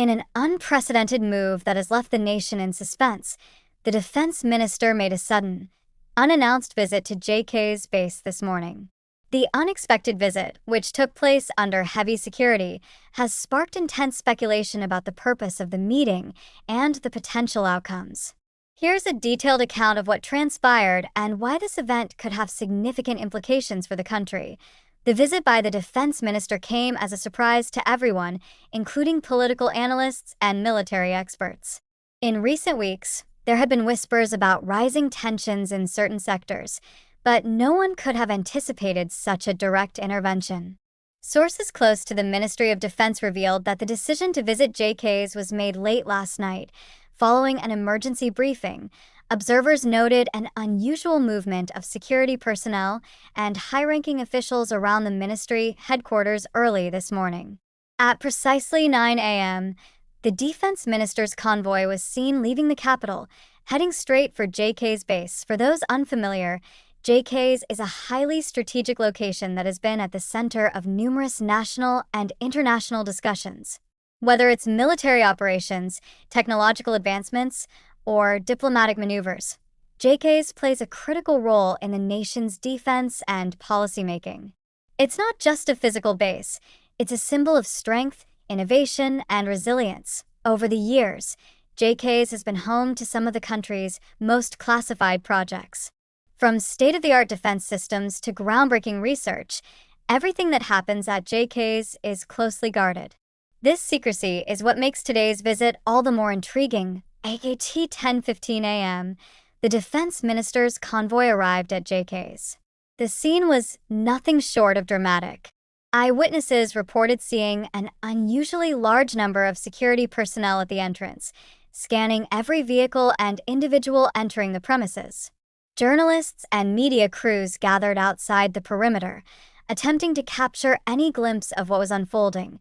In an unprecedented move that has left the nation in suspense, the defense minister made a sudden, unannounced visit to JK's base this morning. The unexpected visit, which took place under heavy security, has sparked intense speculation about the purpose of the meeting and the potential outcomes. Here's a detailed account of what transpired and why this event could have significant implications for the country. The visit by the defense minister came as a surprise to everyone, including political analysts and military experts. In recent weeks, there had been whispers about rising tensions in certain sectors, but no one could have anticipated such a direct intervention. Sources close to the Ministry of Defense revealed that the decision to visit JK's was made late last night, following an emergency briefing. Observers noted an unusual movement of security personnel and high-ranking officials around the ministry headquarters early this morning. At precisely 9 a.m., the defense minister's convoy was seen leaving the capital, heading straight for JK's base. For those unfamiliar, JK's is a highly strategic location that has been at the center of numerous national and international discussions. Whether it's military operations, technological advancements, or diplomatic maneuvers, JK's plays a critical role in the nation's defense and policymaking. It's not just a physical base, it's a symbol of strength, innovation, and resilience. Over the years, JK's has been home to some of the country's most classified projects. From state-of-the-art defense systems to groundbreaking research, everything that happens at JK's is closely guarded. This secrecy is what makes today's visit all the more intriguing. At 10:15 a.m., the defense minister's convoy arrived at JK's. The scene was nothing short of dramatic. Eyewitnesses reported seeing an unusually large number of security personnel at the entrance, scanning every vehicle and individual entering the premises. Journalists and media crews gathered outside the perimeter, attempting to capture any glimpse of what was unfolding.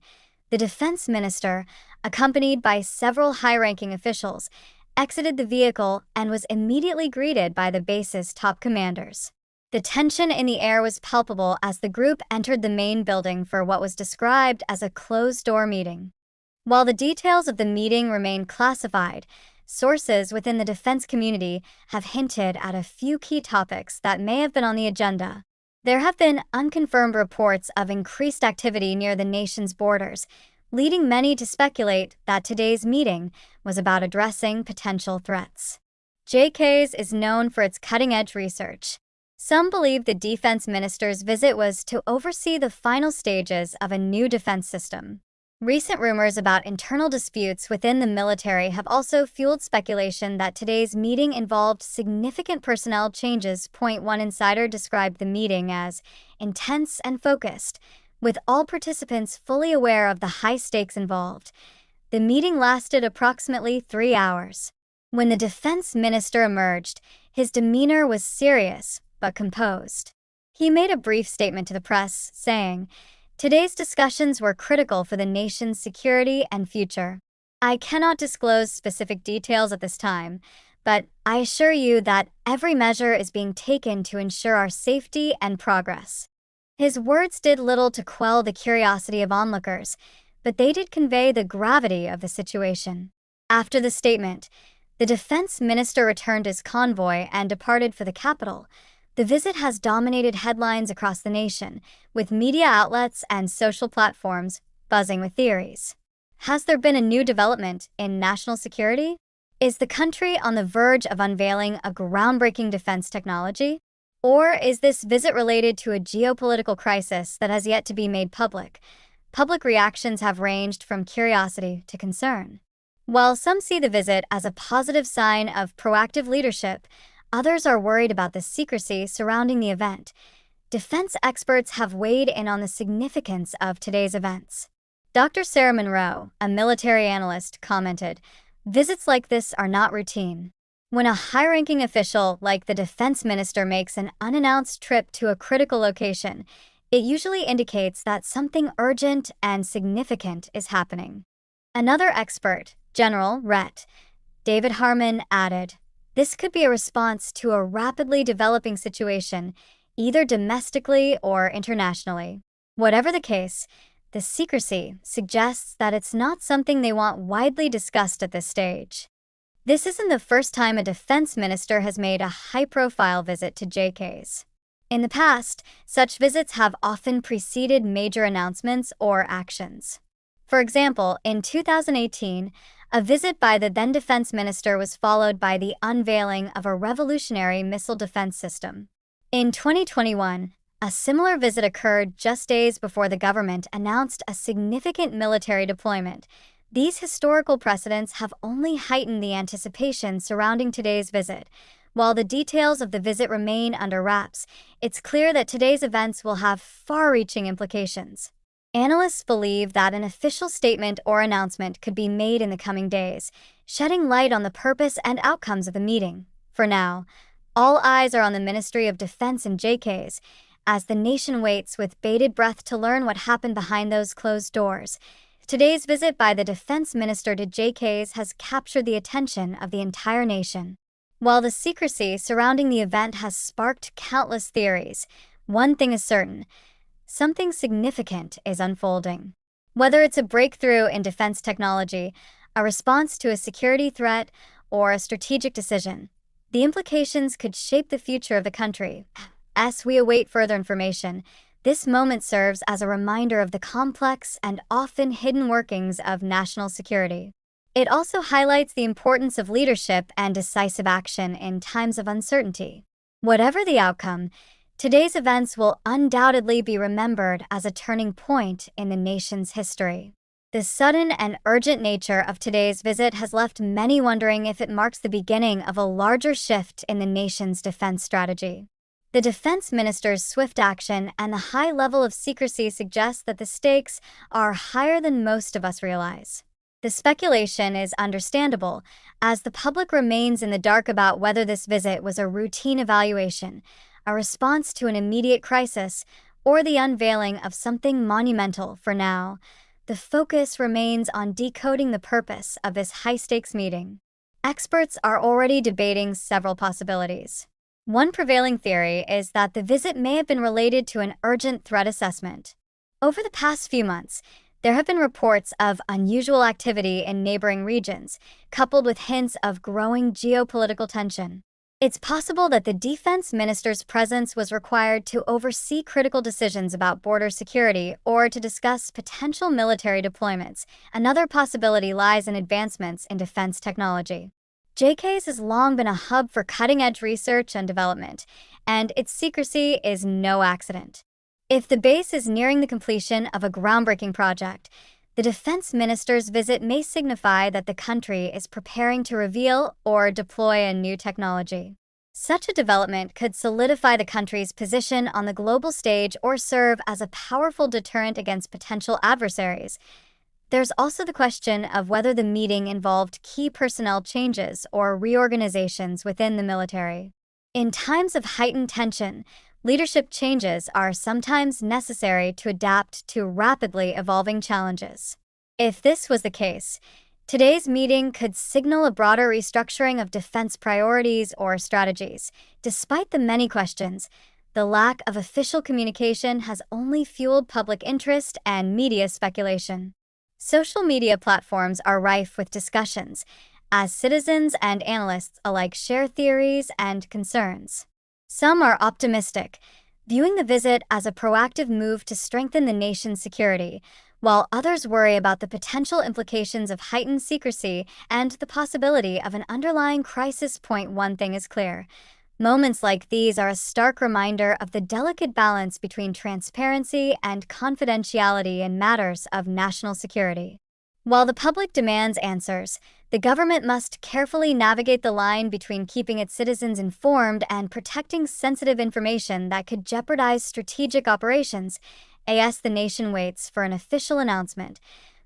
The defense minister, accompanied by several high-ranking officials, exited the vehicle and was immediately greeted by the base's top commanders. The tension in the air was palpable as the group entered the main building for what was described as a closed-door meeting. While the details of the meeting remain classified, sources within the defense community have hinted at a few key topics that may have been on the agenda. There have been unconfirmed reports of increased activity near the nation's borders, leading many to speculate that today's meeting was about addressing potential threats. JK's is known for its cutting-edge research. Some believe the defense minister's visit was to oversee the final stages of a new defense system. Recent rumors about internal disputes within the military have also fueled speculation that today's meeting involved significant personnel changes. One insider described the meeting as intense and focused, with all participants fully aware of the high stakes involved. The meeting lasted approximately 3 hours. When the defense minister emerged, his demeanor was serious but composed. He made a brief statement to the press, saying, "Today's discussions were critical for the nation's security and future. I cannot disclose specific details at this time, but I assure you that every measure is being taken to ensure our safety and progress." His words did little to quell the curiosity of onlookers, but they did convey the gravity of the situation. After the statement, the defense minister returned his convoy and departed for the capital. The visit has dominated headlines across the nation, with media outlets and social platforms buzzing with theories. Has there been a new development in national security? Is the country on the verge of unveiling a groundbreaking defense technology? Or is this visit related to a geopolitical crisis that has yet to be made public? Public reactions have ranged from curiosity to concern. While some see the visit as a positive sign of proactive leadership, others are worried about the secrecy surrounding the event. Defense experts have weighed in on the significance of today's events. Dr. Sarah Monroe, a military analyst, commented, "Visits like this are not routine. When a high-ranking official like the defense minister makes an unannounced trip to a critical location, it usually indicates that something urgent and significant is happening." Another expert, General Ret. David Harmon, added, "This could be a response to a rapidly developing situation, either domestically or internationally. Whatever the case, The secrecy suggests that it's not something they want widely discussed at this stage. This isn't the first time a defense minister has made a high-profile visit to JK's. In the past, such visits have often preceded major announcements or actions. For example, in 2018, a visit by the then defense minister was followed by the unveiling of a revolutionary missile defense system. In 2021, a similar visit occurred just days before the government announced a significant military deployment. These historical precedents have only heightened the anticipation surrounding today's visit. While the details of the visit remain under wraps, it's clear that today's events will have far-reaching implications. Analysts believe that an official statement or announcement could be made in the coming days, shedding light on the purpose and outcomes of the meeting. For now, all eyes are on the Ministry of Defense and JK's, as the nation waits with bated breath to learn what happened behind those closed doors. Today's visit by the defense minister to JK's has captured the attention of the entire nation. While the secrecy surrounding the event has sparked countless theories, one thing is certain: something significant is unfolding. Whether it's a breakthrough in defense technology, a response to a security threat, or a strategic decision, the implications could shape the future of the country. As we await further information, this moment serves as a reminder of the complex and often hidden workings of national security. It also highlights the importance of leadership and decisive action in times of uncertainty. Whatever the outcome, today's events will undoubtedly be remembered as a turning point in the nation's history. The sudden and urgent nature of today's visit has left many wondering if it marks the beginning of a larger shift in the nation's defense strategy. The defense minister's swift action and the high level of secrecy suggest that the stakes are higher than most of us realize. The speculation is understandable, as the public remains in the dark about whether this visit was a routine evaluation, a response to an immediate crisis, or the unveiling of something monumental. For now, the focus remains on decoding the purpose of this high-stakes meeting. Experts are already debating several possibilities. One prevailing theory is that the visit may have been related to an urgent threat assessment. Over the past few months, there have been reports of unusual activity in neighboring regions, coupled with hints of growing geopolitical tension. It's possible that the defense minister's presence was required to oversee critical decisions about border security or to discuss potential military deployments. Another possibility lies in advancements in defense technology. JK's has long been a hub for cutting-edge research and development, and its secrecy is no accident. If the base is nearing the completion of a groundbreaking project, the defense minister's visit may signify that the country is preparing to reveal or deploy a new technology. Such a development could solidify the country's position on the global stage or serve as a powerful deterrent against potential adversaries. There's also the question of whether the meeting involved key personnel changes or reorganizations within the military. In times of heightened tension, leadership changes are sometimes necessary to adapt to rapidly evolving challenges. If this was the case, today's meeting could signal a broader restructuring of defense priorities or strategies. Despite the many questions, the lack of official communication has only fueled public interest and media speculation. Social media platforms are rife with discussions, as citizens and analysts alike share theories and concerns. Some are optimistic, viewing the visit as a proactive move to strengthen the nation's security, while others worry about the potential implications of heightened secrecy and the possibility of an underlying crisis. One thing is clear: moments like these are a stark reminder of the delicate balance between transparency and confidentiality in matters of national security. While the public demands answers, the government must carefully navigate the line between keeping its citizens informed and protecting sensitive information that could jeopardize strategic operations. As the nation waits for an official announcement,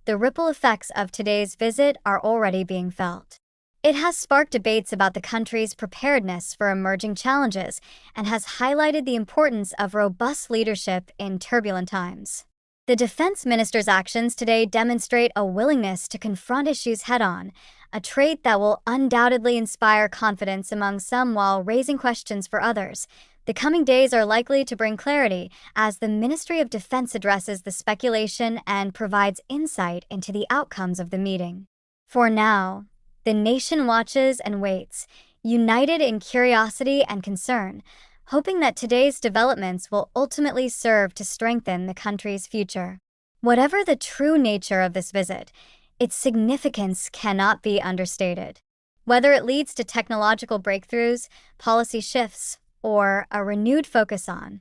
the ripple effects of today's visit are already being felt. It has sparked debates about the country's preparedness for emerging challenges and has highlighted the importance of robust leadership in turbulent times. The defense minister's actions today demonstrate a willingness to confront issues head-on, a trait that will undoubtedly inspire confidence among some while raising questions for others. The coming days are likely to bring clarity as the Ministry of Defense addresses the speculation and provides insight into the outcomes of the meeting. For now, the nation watches and waits, united in curiosity and concern, hoping that today's developments will ultimately serve to strengthen the country's future. Whatever the true nature of this visit, its significance cannot be understated. Whether it leads to technological breakthroughs, policy shifts, or a renewed focus on